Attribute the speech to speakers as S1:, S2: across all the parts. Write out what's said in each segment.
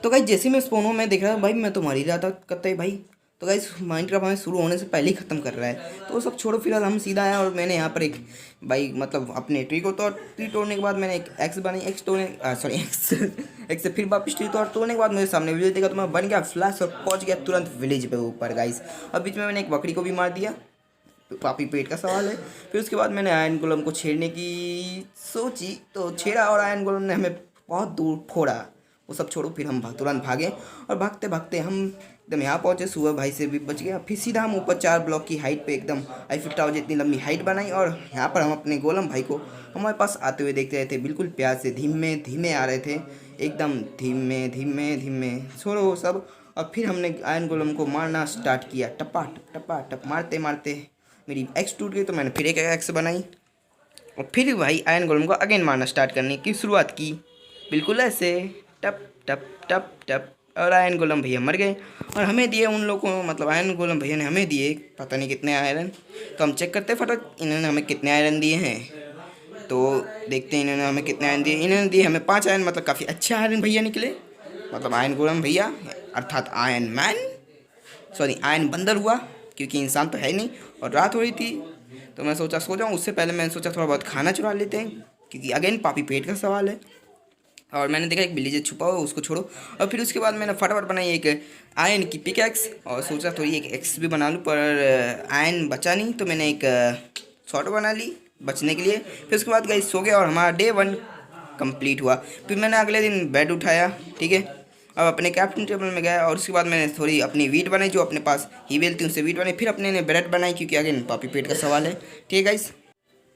S1: तो गाइस जैसे मैं स्पोन में देख रहा था भाई, मैं तो मर ही रहा था कतई भाई। तो गाइस माइनक्राफ्ट हमें शुरू होने से पहले ही ख़त्म कर रहा है, तो वो सब छोड़ो। फिलहाल हम सीधा आए और मैंने यहाँ पर एक भाई मतलब अपने ट्री को ट्री तोड़ने के बाद मैंने एक एक्स बनाई। एक्स तोड़ने सॉरी एक्स एक्स से फिर वापस ट्री तोड़ने के बाद मुझे सामने विलेज देखा, तो मैं बन गया फ्लैश और पहुँच गया तुरंत विलेज पे ऊपर गाइस। और बीच में मैंने एक बकरी को भी मार दिया, पापी पेट का सवाल है। फिर उसके बाद मैंने आयरन गोलम को छेड़ने की सोची, तो छेड़ा और आयरन गोलम ने हमें बहुत दूर फोड़ा। वो सब छोड़ो, फिर हम तुरंत भागे और भागते भागते हम एकदम यहाँ पहुँचे। सुबह भाई से भी बच गया। फिर सीधा हम ऊपर 4 ब्लॉक की हाइट पे एकदम आईफिल टावर जितनी लंबी हाइट बनाई, और यहाँ पर हम अपने गोलम भाई को हमारे पास आते हुए देखते रहे थे। बिल्कुल प्यार से धीमे धीमे आ रहे थे, एकदम धीमे धीमे धीमे, छोड़ो वो सब। और फिर हमने आयरन गोलम को मारना स्टार्ट किया, टपा टप टपा टप मारते मारते मेरी एक्स टूट गई, तो मैंने फिर एक एक्स बनाई और फिर भाई आयरन गोलम को अगेन मारना स्टार्ट करने की शुरुआत की, बिल्कुल ऐसे टप टप टप टप। और आयरन गोलम भैया मर गए और हमें दिए उन लोगों को, मतलब आयरन गोलम भैया ने हमें दिए पता नहीं कितने आयरन। तो हम चेक करते फटाक इन्होंने हमें कितने आयरन दिए हैं, तो देखते हैं इन्होंने हमें कितने आयरन दिए। इन्होंने दिए हमें 5 आयरन, मतलब काफ़ी अच्छे आयरन भैया निकले, मतलब आयरन गोलम भैया अर्थात आयरन मैन, सॉरी आयरन बंदर हुआ क्योंकि इंसान तो है ही नहीं। और रात हो रही थी तो मैं सोचा सो जाऊँ, उससे पहले मैंने सोचा थोड़ा बहुत खाना चुरा लेते हैं, क्योंकि अगेन पापी पेट का सवाल है। और मैंने देखा एक विलेजर छुपा हुआ, उसको छोड़ो। और फिर उसके बाद मैंने फटाफट बनाई एक आयरन की पिकैक्स, और सोचा थोड़ी एक एक्स भी बना लूँ, पर आयरन बचा नहीं, तो मैंने एक शॉर्ट बना ली बचने के लिए। फिर उसके बाद गाइस सो गया और हमारा डे 1 कंप्लीट हुआ। फिर मैंने अगले दिन बेड उठाया, ठीक है, अब अपने कैप्टन टेबल में गया और उसके बाद मैंने थोड़ी अपनी वीट बनाई, जो अपने पास ही बेलती उनसे वीट बनाई। फिर अपने ने ब्रेड बनाई, क्योंकि अगेन पापी पेट का सवाल है, ठीक है गाइस।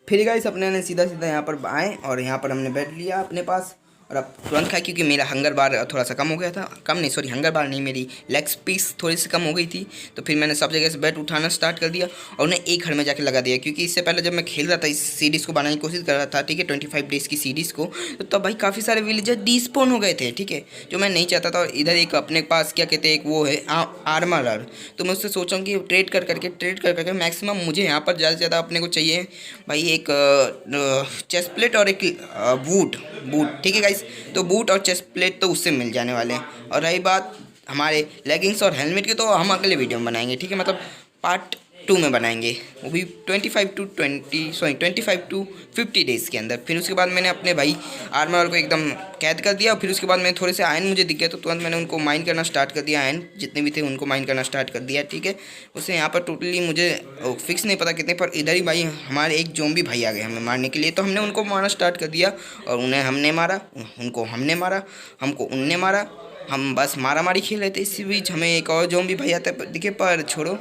S1: फिर गाइस अपने ने सीधा सीधा यहाँ पर आए और यहाँ पर हमने बेड लिया अपने पास, और अब तुरंत खाया क्योंकि मेरा हंगर बार थोड़ा सा कम हो गया था। कम नहीं, सॉरी हंगर बार नहीं, मेरी लेग्स पीस थोड़ी सी कम हो गई थी। तो फिर मैंने सब जगह से बेड उठाना स्टार्ट कर दिया और उन्हें एक घर में जाके लगा दिया, क्योंकि इससे पहले जब मैं खेल रहा था इस सीरीज़ को बनाने की कोशिश कर रहा था, ठीक है, 25 डेज़ की सीरीज़ को, तो तब भाई काफ़ी सारे विलेजर डिस्पोन हो गए थे, ठीक है, जो मैं नहीं चाहता था। और इधर एक अपने पास क्या कहते हैं, एक वो है आर्मर, तो मैं उससे सोचा कि ट्रेड कर करके मैक्सिमम मुझे यहाँ पर ज़्यादा से ज़्यादा अपने को चाहिए भाई एक चेस्ट प्लेट और एक बूट, ठीक है गाइस। तो बूट और चेस्ट प्लेट तो उससे मिल जाने वाले हैं। और रही बात हमारे लेगिंग्स और हेलमेट की, तो हम अगले वीडियो में बनाएंगे, ठीक है, मतलब पार्ट 2 में बनाएंगे, वो भी 25 टू 50 डेज़ के अंदर। फिर उसके बाद मैंने अपने भाई आर्मर को एकदम कैद कर दिया। और फिर उसके बाद मैंने थोड़े से आयरन मुझे दिख गया, तो तुरंत मैंने उनको माइन करना स्टार्ट कर दिया, आयरन जितने भी थे उनको माइन करना स्टार्ट कर दिया, ठीक है। उससे यहाँ पर टोटली मुझे फिक्स नहीं पता कितने, पर इधर ही भाई हमारे एक ज़ॉम्बी भाई आ गए हमें मारने के लिए, तो हमने उनको मारना स्टार्ट कर दिया और उन्हें हमने मारा, उनको हमने मारा, हमको उनने मारा। हम बस मारा मारी खेल रहे थे। इसी बीच हमें एक और ज़ॉम्बी भाई आता है दिखे, पर छोड़ो,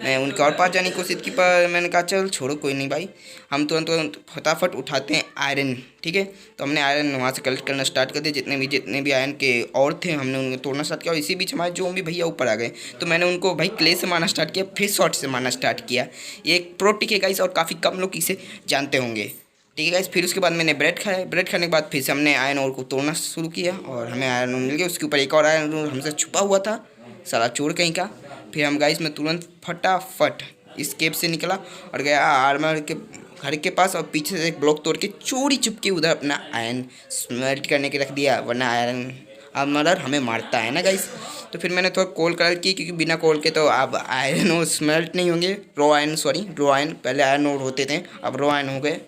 S1: मैं उनके और पास जाने की कोशिश की, पर मैंने कहा चल छोड़ो कोई नहीं भाई, हम तुरंत फटाफट उठाते हैं आयरन, ठीक है। तो हमने आयरन वहाँ से कलेक्ट करना स्टार्ट कर दिया, जितने भी आयरन के और थे हमने उनको तोड़ना स्टार्ट किया। और इसी बीच हमारे जो भी भैया ऊपर आ गए, तो मैंने उनको भाई क्ले से मारना स्टार्ट किया, फिर शॉट से मारना स्टार्ट किया। ये एक प्रो टिक है गाइस, और काफ़ी कम लोग इसे जानते होंगे, ठीक है गाइस। फिर उसके बाद मैंने ब्रेड खाया, ब्रेड खाने के बाद फिर से हमने आयरन और को तोड़ना शुरू किया और हमें आयरन मिल गया। उसके ऊपर एक और आयरन हमसे छुपा हुआ था, सारा चोर कहीं का। फिर हम गाइस में तुरंत फटाफट इस केव से निकला और गया आर्मर के घर के पास, और पीछे से एक ब्लॉक तोड़ के चोरी चुपके उधर अपना आयरन स्मेल्ट करने के रख दिया, वरना आयरन आर्मर हमें मारता है ना गाइस। तो फिर मैंने थोड़ा कोल कलर की, क्योंकि बिना कोल के तो अब आयरन और स्मेल्ट नहीं होंगे, रॉ आयरन, पहले आयरन और होते थे, अब रॉ आयरन हो गए।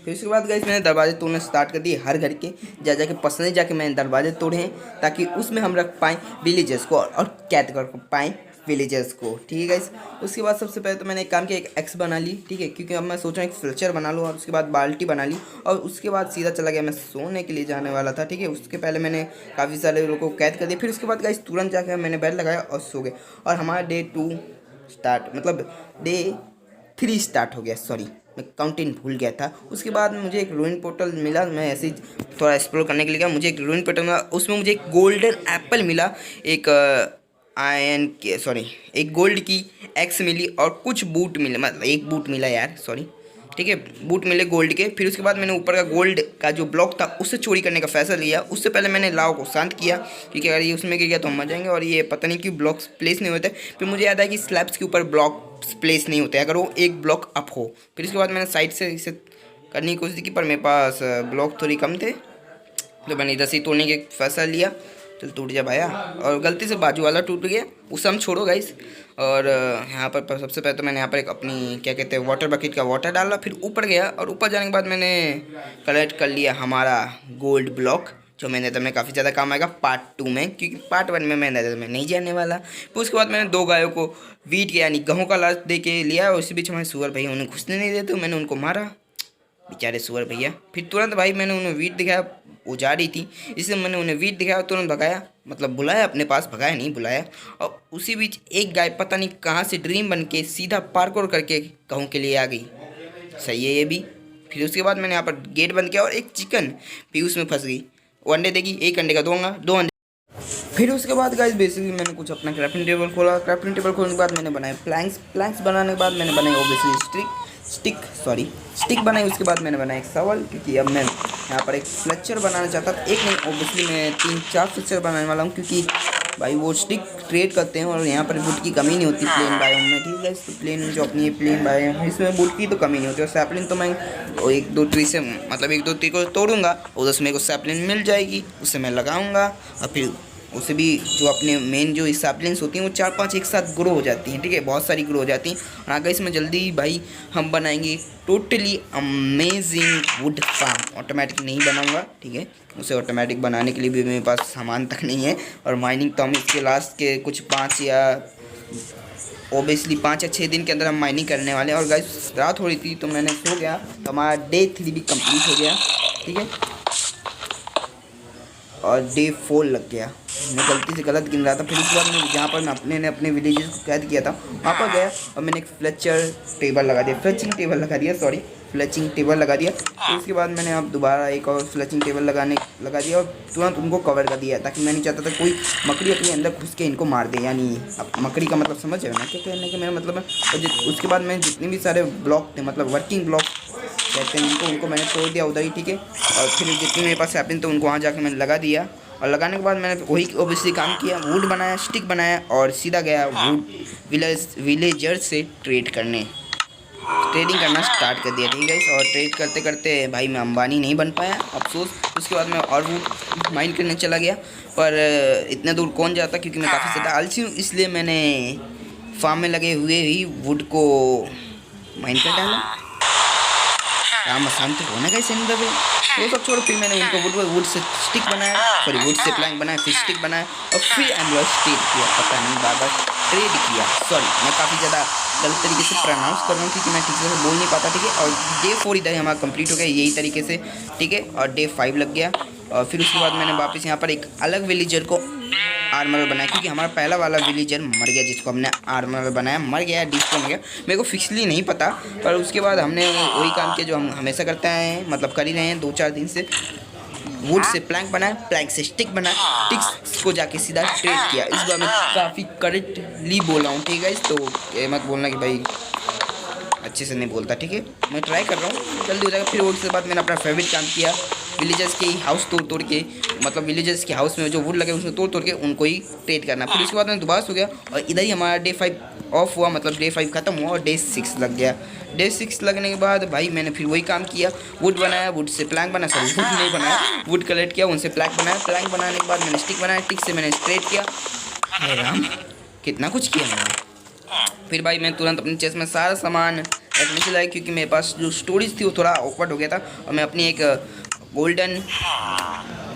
S1: फिर उसके बाद गाइस मैंने दरवाजे तोड़ने स्टार्ट कर दिए, हर घर के जाके पर्सनली जाके मैंने दरवाजे तोड़े हैं, ताकि उसमें हम रख पाएँ विलेजर्स को और कैद कर पाएँ विलेजर्स को, ठीक है गाइस। उसके बाद सबसे पहले तो मैंने एक काम किया, एक एक्स बना ली, ठीक है, क्योंकि अब मैं सोच रहा हूँ एक फ्लेचर बना लूँ। और उसके बाद बाल्टी बना ली और उसके बाद सीधा चला गया, मैं सोने के लिए जाने वाला था, ठीक है। उसके पहले मैंने काफ़ी सारे लोगों को कैद कर दिया। फिर उसके बाद गाइस तुरंत जाकर मैंने बेड लगाया और सो गए, और हमारा डे 2 स्टार्ट, मतलब डे 3 स्टार्ट हो गया, सॉरी मैं काउंटिंग भूल गया था। उसके बाद मुझे एक रूइन पोर्टल मिला, मैं ऐसे ही थोड़ा एक्सप्लोर करने के लिए गया, मुझे एक रूइन पोर्टल मिला, उसमें मुझे एक गोल्डन एप्पल मिला, एक आयरन की सॉरी एक गोल्ड की एक्स मिली और कुछ बूट मिले, मतलब एक बूट मिला यार, सॉरी, ठीक है, बूट मिले गोल्ड के। फिर उसके बाद मैंने ऊपर का गोल्ड का जो ब्लॉक था उससे चोरी करने का फैसला लिया। उससे पहले मैंने लाव को शांत किया, क्योंकि अगर ये उसमें गिर गया तो हम मर जाएंगे, और ये पता नहीं क्यों ब्लॉक्स प्लेस नहीं होते। फिर मुझे याद आया कि स्लैब्स के ऊपर ब्लॉक प्लेस नहीं होते अगर वो एक ब्लॉक अप हो। फिर उसके बाद मैंने साइड से इसे करने की कोशिश की, पर मेरे पास ब्लॉक थोड़ी कम थे, तो मैंने इधर से तोड़ने का फैसला लिया। चल टूट जा भाया। और गलती से बाजू वाला टूट गया, उसे हम छोड़ो गाइस। और यहाँ पर सबसे पहले तो मैंने यहाँ पर एक अपनी क्या कहते हैं वाटर बकेट का वाटर डाला, फिर ऊपर गया और ऊपर जाने के बाद मैंने कलेक्ट कर लिया हमारा गोल्ड ब्लॉक, जो मैंने तो में काफ़ी ज़्यादा काम आएगा पार्ट 2 में, क्योंकि पार्ट 1 में मैं नेदर में नहीं जाने वाला। फिर उसके बाद मैंने 2 गायों को वीट के यानी गेहूँ का लाश दे के लिया, और उसी बीच हमारे सुअर भैया उन्हें घुसने नहीं देते, मैंने उनको मारा बेचारे सुअर भैया। फिर तुरंत भाई मैंने उन्हें वीट दिखाया, वो जा रही थी इसलिए मैंने उन्हें वीट दिखाया और तुरंत भगाया, मतलब बुलाया अपने पास, भगाया नहीं बुलाया। और उसी बीच एक गाय पता नहीं कहाँ से ड्रीम बन के सीधा पार्कोर करके गेहूँ के लिए आ गई। सही है ये भी। फिर उसके बाद मैंने यहाँ पर गेट बंद किया और एक चिकन भी उसमें फंस गई। वो अंडे देगी, एक अंडे का दूंगा, 2 अंडे। फिर उसके बाद गाइस बेसिकली मैंने कुछ अपना क्राफ्टिंग टेबल खोला। क्राफ्टिंग टेबल खोलने के बाद मैंने बनाए प्लैंक्स बनाने के बाद मैंने बनाई ओबियसली स्टिक बनाई। उसके बाद मैंने बनाया एक सवाल, क्योंकि अब मैं यहाँ पर एक फ्लेक्चर बनाना चाहता था। एक नहीं, ओबियसली मैं 3-4 फ्लेक्चर बनाने वाला हूँ, क्योंकि भाई वो स्टिक ट्रेड करते हैं और यहाँ पर वुड की कमी नहीं होती प्लेन बायोम में, ठीक है। तो प्लेन जो अपनी प्लेन बायोम है इसमें वुड की तो कमी नहीं होती। और सैपलिन तो मैं 1-2 ट्री से मतलब 1-2 ट्री को तोड़ूंगा, उधर से मेरे को सैपलिन मिल जाएगी, उससे मैं लगाऊंगा। और फिर उससे भी जो अपने मेन जो सैपलिंग्स होती हैं वो 4-5 एक साथ ग्रो हो जाती हैं, ठीक है, बहुत सारी ग्रो हो जाती हैं। और आगे इसमें जल्दी भाई हम बनाएंगे totally amazing wood farm. Automatic नहीं बनाऊंगा, ठीक है, उसे ऑटोमेटिक बनाने के लिए भी मेरे पास सामान तक नहीं है। और माइनिंग तो हम इसके लास्ट के कुछ 5 या 6 दिन के अंदर हम माइनिंग करने वाले हैं। और गाइस रात हो रही थी तो मैंने सो गया, तो हमारा डे 3 भी कंप्लीट हो गया, ठीक है, और डे 4 लग गया। मैं गलती से गलत गिन रहा था। फिर उसके बाद मैं जहाँ पर मैं अपने विलेजेस को कैद किया था वहाँ पर गया और मैंने एक फ्लेचिंग टेबल लगा दिया। फिर उसके बाद मैंने अब दोबारा एक और फ्लेचिंग टेबल लगा दिया और तुरंत उनको कवर कर दिया, ताकि मैं नहीं चाहता था कोई मकड़ी अपने अंदर घुस के इनको मार दे। यानी अब मकड़ी का मतलब समझ रहे हो ना क्या कहने का मेरा मतलब है। और उसके बाद मैंने जितने भी सारे ब्लॉक थे, मतलब वर्किंग ब्लॉक कहते हैं उनको मैंने तोड़ दिया उधर ही, ठीक है। और फिर जितने मेरे पास सैपलिंग थे उनको वहाँ जाकर मैंने लगा दिया। और लगाने के बाद मैंने वही ओबियसली काम किया, वुड बनाया, स्टिक बनाया और सीधा गया वुड विलेजर से ट्रेडिंग करना स्टार्ट कर दिया, ठीक है। और ट्रेड करते करते भाई मैं अंबानी नहीं बन पाया, अफसोस। उसके बाद मैं और वुड माइन करने चला गया, पर इतने दूर कौन जाता, क्योंकि मैं काफ़ी ज़्यादा आलसी हूँ, इसलिए मैंने फार्म में लगे हुए ही वुड को माइन कर डाला। काम आसान तो होना कैसे नहीं दबे, वो सब छोड़। फिर मैंने उनको वुड से स्टिक बनाया, सॉरी वुड से प्लैंक बनाया, फिर स्टिक बनाया और फिर एम्ब्रॉयड ट्रेड किया, पता नहीं बाबा ट्रेड किया, सॉरी मैं काफ़ी ज़्यादा गलत तरीके से प्रोनाउंस कर रहा हूँ, क्योंकि मैं ठीक से बोल नहीं पाता, ठीक है। और डे 4 इधर हमारा कंप्लीट हो गया यही तरीके से, ठीक है। और डे 5 लग गया। और फिर उसके बाद मैंने वापस यहाँ पर एक अलग विलेजर को आर्मर बनाया, क्योंकि हमारा पहला वाला विलेजर मर गया, जिसको हमने आर्मर बनाया मर गया, डिस्को हो गया, मेरे को फिक्सली नहीं पता। पर उसके बाद हमने वही काम किया जो हम हमेशा करते हैं, मतलब कर ही रहे हैं 2-4 दिन से। वुड से प्लैंक बनाया, प्लैंक से स्टिक बनाया, स्टिक्स को जाके सीधा ट्रेड किया। इस बार मैं काफ़ी करेक्टली बोला हूँ, ठीक है। तो ये मत बोलना कि भाई अच्छे से नहीं बोलता, ठीक है, मैं ट्राई कर रहा हूँ, जल्दी हो जाएगा। फिर उसके बाद मैंने अपना फेवरेट काम किया, विलेजर्स के हाउस तोड़ के, मतलब विलेजर्स के हाउस में जो वुड लगे उसमें तोड़ के उनको ही ट्रेड करना। फिर उसके बाद मैं दोबारा हो गया और इधर ही हमारा डे 5 ऑफ हुआ, मतलब डे 5 ख़त्म हुआ और डे 6 लग गया। डे 6 लगने के बाद भाई मैंने फिर वही काम किया, वुड बनाया, वुड से प्लैंक बनाया, सॉरी वुड नहीं बनाया, वुड कलेक्ट किया, उनसे प्लैंक बनाया, प्लैंक बनाने के बाद मैंने स्टिक बनाया, स्टिक से मैंने स्ट्रेट किया। अरे राम कितना कुछ किया मैंने। फिर भाई मैं तुरंत अपनी चेस्ट में सारा सामान रखने से लाया, क्योंकि मेरे पास जो स्टोरेज थी वो थोड़ा ऑकवर्ड हो गया था। और मैं अपनी एक गोल्डन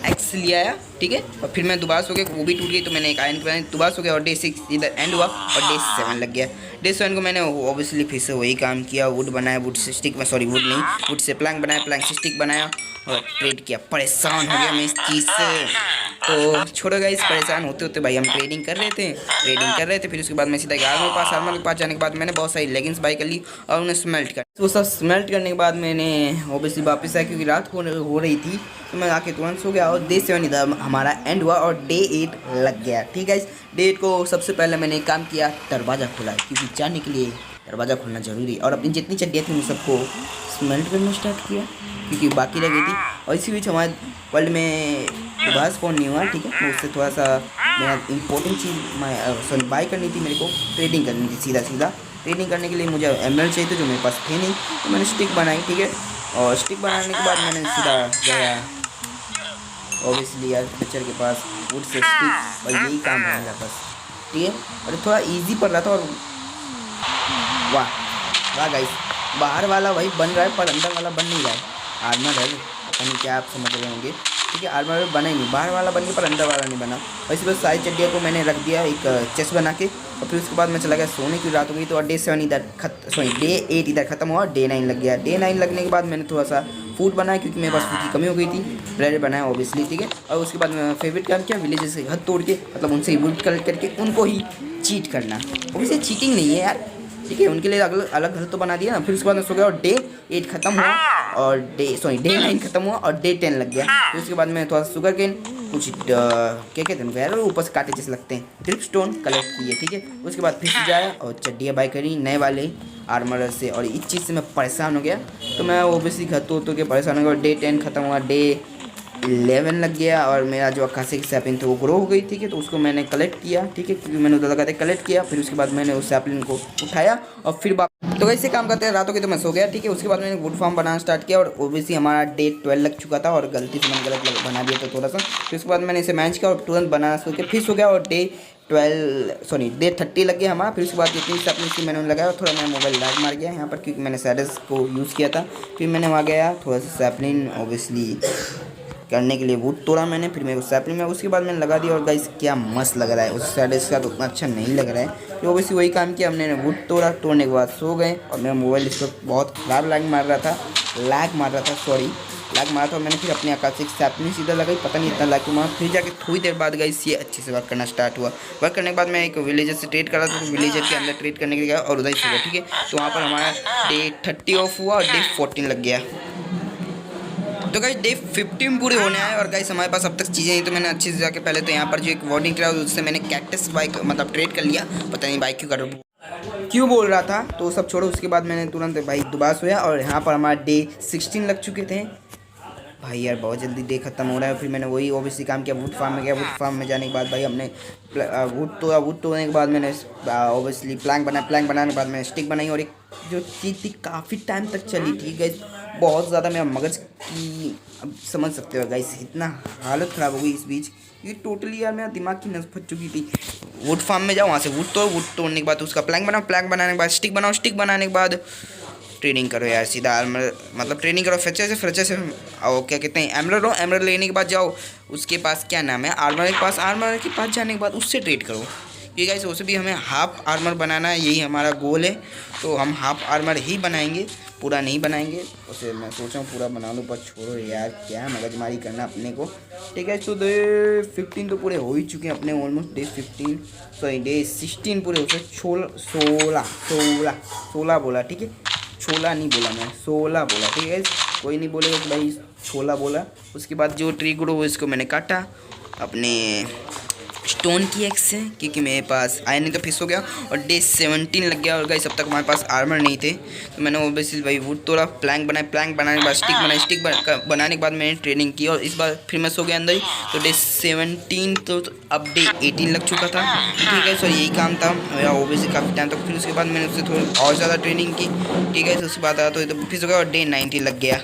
S1: एक्स ले आया, ठीक है। और फिर मैं दोबारा सो गया, वो भी टूट गई, तो मैंने एक आयरन बनाई, दोबारा सो गया और डे 6 इधर एंड हुआ और डे 7 लग गया। डे 7 को मैंने ऑब्वियसली फिर से वही काम किया, वुड बनाया, वुड से स्टिक में, सॉरी वुड नहीं, वुड से प्लैंक बनाया, प्लैंक से स्टिक बनाया और ट्रेड किया। परेशान हो गया मैं इस चीज़ से, तो छोड़ो गाइस, परेशान होते होते भाई हम ट्रेडिंग कर रहे थे। फिर उसके बाद मैं सीधा आर्मर के पास जाने के बाद मैंने बहुत सारी लेगिंग्स बाई कर ली और उन्हें स्मेल्ट कर, वो सब स्मेल्ट करने के बाद मैंने ऑब्वियसली वापस आया, क्योंकि रात हो रही थी, तो मैं आके तुरंत सो गया। और डे 7 इधर हमारा एंड हुआ और डे 8 लग गया, ठीक है। डे 8 को सबसे पहले मैंने काम किया, दरवाज़ा खोला, क्योंकि जाने के लिए दरवाज़ा खोलना ज़रूरी। और अपनी जितनी चड्डियाँ थी उन सबको स्मेल्ट करना स्टार्ट किया, क्योंकि बाकी रह गई थी। और इसी बीच हमारे वर्ल्ड में दोबारा स्पॉन नहीं हुआ, ठीक है। मैं उससे थोड़ा सा मेरा इंपॉर्टेंट चीज़ बाई करनी थी, मेरे को ट्रेडिंग करनी थी, सीधा ट्रेडिंग करने के लिए मुझे एमएल चाहिए थे, जो मेरे पास थे नहीं, तो मैंने स्टिक बनाई, ठीक है। और स्टिक बनाने के बाद मैंने सीधा गया ऑब्वियसली यार पिक्चर के पास वुड 60 और यही काम है मेरा बस, ठीक है। और थोड़ा इजी पड़ रहा था और वाह वाह गाइस, बाहर वाला वही बन रहा है पर अंदर वाला बन नहीं रहा है। आर्मर है, पता नहीं क्या आप समझ रहे होंगे, ठीक है। आर्मर बना ही नहीं, बाहर वाला बन गया पर अंदर वाला नहीं बना। और इसी बस सारी चड्डियों को मैंने रख दिया एक चेस्ट बना के, और फिर उसके बाद मैं चला गया सोने की। रात हो गई तो डे 7 इधर डे 8 इधर खत्म हुआ, डे 9 लग गया। डे 9 लगने के बाद मैंने थोड़ा सा फूड बनाया क्योंकि मेरे पास फूड की कमी हो गई थी, ब्रेड बनाया ऑब्वियसली, ठीक है। और उसके बाद मैं फेवरेट काम किया, विलेजेस से हद तोड़ के मतलब उनसे वुड कलेक्ट करके उनको ही चीट करना। ऑब्वियसली चीटिंग नहीं है यार, ठीक है, उनके लिए अलग अलग घर तो बना दिया ना। फिर उसके बाद मैं सो गया और डे 8 खत्म हुआ और डे 9 खत्म हुआ और डे 10 लग गया। फिर उसके बाद मैं थोड़ा सा शुगर केन कुछ क्या कहते हैं यार ऊपर से कांटे जैसे लगते हैं, ड्रिप स्टोन कलेक्ट किए, ठीक है। उसके बाद फिर से जाया और चड्डियाँ बाई करी नए वाले आर्मर से, और इस चीज़ से मैं परेशान हो गया। तो मैं ओबियसली घर तो के परेशान हो गया। डे 10 खत्म हुआ, डे 11 लग गया और मेरा जो अक्कासी की सैपलिन थी वो ग्रो हो गई, ठीक है। तो उसको मैंने कलेक्ट किया, ठीक है, क्योंकि मैंने उधर लगाते कलेक्ट किया। फिर उसके बाद मैंने उस सैपलिन को उठाया और फिर तो वैसे काम करते हैं रातों के, तो मैं सो गया, ठीक है। उसके बाद मैंने वुड फार्म बनाना स्टार्ट किया और ओबियसली हमारा डे 12 लग चुका था और गलती से मैंने गलत बना दिया था थोड़ा सा। फिर उसके बाद मैंने इसे मैनेज किया और तुरंत बनाना शुरू किया, फिर सो गया और डे 30 लग गया हमारा। फिर उसके बाद जितनी सैपलिन थी मैंने लगाया और थोड़ा मैं मोबाइल लैग मार गया यहाँ पर क्योंकि मैंने सैडस को यूज़ किया था। फिर मैंने वहाँ गया थोड़ा सा सैपलिन ऑब्वियसली करने के लिए वुड तोड़ा मैंने, फिर मेरे को सैपलिंग में उसके बाद मैंने लगा दिया। और गाइस क्या मस्त लग रहा है, उस साइड इसका तो उतना अच्छा नहीं लग रहा है। तो वैसे वही काम किया हमने, वुड तोड़ा, तोड़ने के बाद सो गए। और मेरा मोबाइल इस पर बहुत ख़राब लैग मार रहा था लैग मार रहा था और मैंने फिर अपने आकाश एक सैपलिंग सीधा लगाई, पता नहीं इतना लैग क्यों मारा। फिर जाके थोड़ी देर बाद गाइस ये अच्छे से वर्क करना स्टार्ट हुआ। वर्क करने के बाद मैं एक विलेजर से ट्रेड कर रहा था, तो विलेजर के अंदर ट्रेड करने के लिए गया और उधर ही सो गया, ठीक है। तो वहाँ पर हमारा डे 30 ऑफ हुआ और डे 14 लग गया। तो गाइस डे 15 पूरे होने आए और गाइस हमारे पास अब तक चीज़ें नहीं, तो मैंने अच्छे से जाके पहले तो यहाँ पर जो एक वार्निंग ट्रा उससे मैंने कैक्टस बाइक मतलब ट्रेड कर लिया, पता नहीं बाइक क्यों बोल रहा था, तो सब छोड़ो। उसके बाद मैंने तुरंत भाई दोबारा सोया और यहाँ पर हमारे डे 16 लग चुके थे। भाई यार बहुत जल्दी डे खत्म हो रहा है। फिर मैंने वही ओबियसली काम किया, वुड फार्म में गया। वुड फार्म में जाने के बाद भाई हमने वुड तोड़ने के बाद मैंने ओबियसली प्लैंक बनाने के बाद मैंने स्टिक बनाई और एक जो चीज़ थी काफ़ी टाइम तक चली थी गाइस, बहुत ज़्यादा मेरा मगज की अब समझ सकते हो गाइस, इतना हालत ख़राब हो गई इस बीच, ये टोटली यार मेरा दिमाग की नस फट चुकी थी। वुड फार्म में जाओ, वहाँ से वुड तोड़ने के बाद उसका प्लैंक बनाने के बाद स्टिक बनाओ, स्टिक बनाने के बाद ट्रेनिंग करो यार सीधा आर्मर मतलब ट्रेनिंग करो फ्रेचर से और क्या कहते हैं एमरल्ड लेने के बाद जाओ उसके पास क्या नाम है आर्मर के पास जाने के बाद उससे ट्रेड करो। ये गाइस उसे भी हमें हाफ आर्मर बनाना है, यही हमारा गोल है। तो हम हाफ आर्मर ही बनाएंगे, पूरा नहीं बनाएंगे। उसे मैं सोच रहा हूँ पूरा बना लूँ, पर छोड़ो यार क्या मगजमारी करना अपने को, ठीक है। तो डे 15 तो पूरे हो ही चुके हैं अपने ऑलमोस्ट। डे 16 पूरे हो चुके, 16 बोला, ठीक है, 16 नहीं बोला मैं, 16 बोला, ठीक है। कोई नहीं बोलेगा कि भाई 16 बोला। उसके बाद जो ट्री ग्रो इसको मैंने काटा अपने स्टोन की एक्स से क्योंकि मेरे पास आया नहीं तो फिस हो गया और डे 17 लग गया। और गाइस अब तक हमारे पास आर्मर नहीं थे, तो मैंने वो बेसिस भाई वुड तोड़ा, प्लैंक बनाने के बाद स्टिक बनाने के बाद मैंने ट्रेनिंग की और इस बार फिर मैं सो गया अंदर ही। तो डे 17 तो अब डे 18 लग चुका था, ठीक है। सो यही काम था मेरा ओबियसली काफ़ी टाइम तक। फिर उसके बाद मैंने उससे थोड़ी और ज़्यादा ट्रेनिंग की, ठीक है। तो उसके बाद आया तो फिर हो गया और डे 19 लग गया।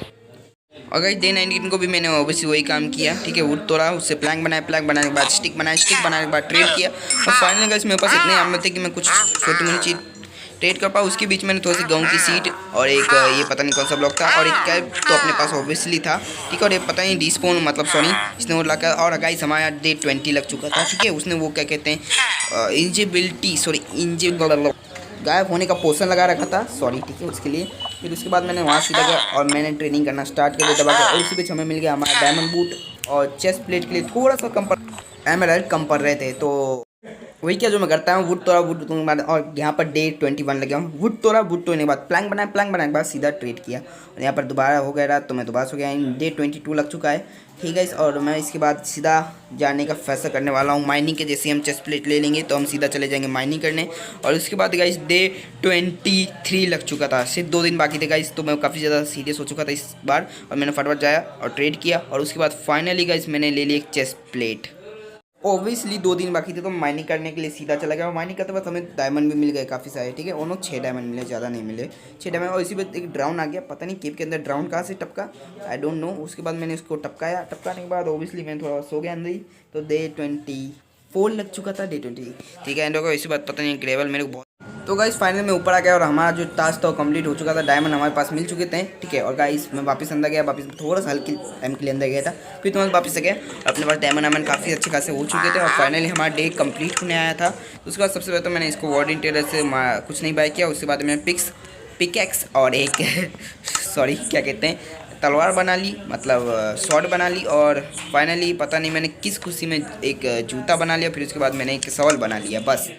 S1: और गाइस डे 19 को भी मैंने ऑब्वियसली वही काम किया, ठीक है। वुड तोड़ा, उससे प्लैंक बनाने के बाद स्टिक बनाने के बाद ट्रेड किया और फाइनली गाइस मेरे पास इतने आर्मर थे कि मैं कुछ छोटी मोटी चीज़ ट्रेड कर पाऊँ। उसके बीच मैंने थोड़ी सी गेहूं की सीट और एक ये पता नहीं कौन सा ब्लॉक था और एक कैब तो अपने पास ऑब्वियसली था, ठीक है। और ये पता नहीं डिस्पोन मतलब सॉरी इसने वो लगा। और गाइस हमारा डे 20 लग चुका था, ठीक है। उसने वो क्या कहते हैं इंजिबिलिटी गायब होने का पोषण लगा रखा था, सॉरी, ठीक है, उसके लिए। फिर उसके बाद मैंने वहाँ सीधा गया और मैंने ट्रेनिंग करना स्टार्ट कर दिया दबा के। और उसी बीच हमें मिल गया हमारा डायमंड बूट और चेस्ट प्लेट के लिए थोड़ा सा एमराल्ड कम पड़ रहे थे। तो वही क्या जो मैं करता हूँ, वुड तोड़ने के बाद और यहाँ पर डे 21 लग गया हूँ। वुड तोड़ने के बाद प्लैंक बनाने के बाद सीधा ट्रेड किया और यहाँ पर दोबारा हो गया रात, तो मैं दोबारा सो गया। डे 22 लग चुका है, ठीक है। और मैं इसके बाद सीधा जाने का फैसला करने वाला हूँ माइनिंग के। जैसे हम चेस्ट प्लेट ले लेंगे तो हम सीधा चले जाएंगे माइनिंग करने। और उसके बाद गाइस डे 23 लग चुका था, सिर्फ 2 दिन बाकी थे गाइस। तो मैं काफ़ी ज़्यादा सीरियस हो चुका था इस बार और मैंने फटाफट जाया और ट्रेड किया। और उसके बाद फाइनली गाइस मैंने ले ली एक चेस्ट प्लेट। ऑब्वियसली 2 दिन बाकी थे तो माइनिंग करने के लिए सीधा चला गया और माइनिंग करते वक्त हमें डायमंड भी मिल गए काफ़ी सारे, ठीक है। ऑलमोस्ट 6 डायमंड मिले, ज़्यादा नहीं मिले, 6 डायमंड। और इसी पर एक ड्राउन आ गया, पता नहीं केव के अंदर ड्राउन कहाँ से टपका, आई डोंट नो। उसके बाद मैंने उसको टपकाने के बाद ऑब्वियसली मैं थोड़ा सो गया अंदर ही। तो डे 24 लग चुका था, डे 20, ठीक है। एंड होगा इसी बात, पता नहीं ग्रेवल मेरे को बहुत। तो गाइस फाइनल में ऊपर आ गया और हमारा जो टास्क था वो कंप्लीट हो चुका था, डायमंड हमारे पास मिल चुके थे, ठीक है। और गाइस मैं वापस अंदर गया, वापस थोड़ा सा हल्की टाइम के लिए अंदर गया था, फिर तुम्हारे वापस से गया, अपने पास डायमंड काफ़ी अच्छे खासे हो चुके थे और फाइनली हमारा डे कंप्लीट होने आया था। तो उसके बाद सबसे पहले तो मैंने इसको वार्डन टेलर से कुछ नहीं बाय किया, उसके बाद मैंने पिकैक्स और एक सॉरी क्या कहते हैं तलवार बना ली, मतलब शॉर्ट बना ली। और फाइनली पता नहीं मैंने किस खुशी में एक जूता बना लिया, फिर उसके बाद मैंने एक शॉल बना लिया, बस।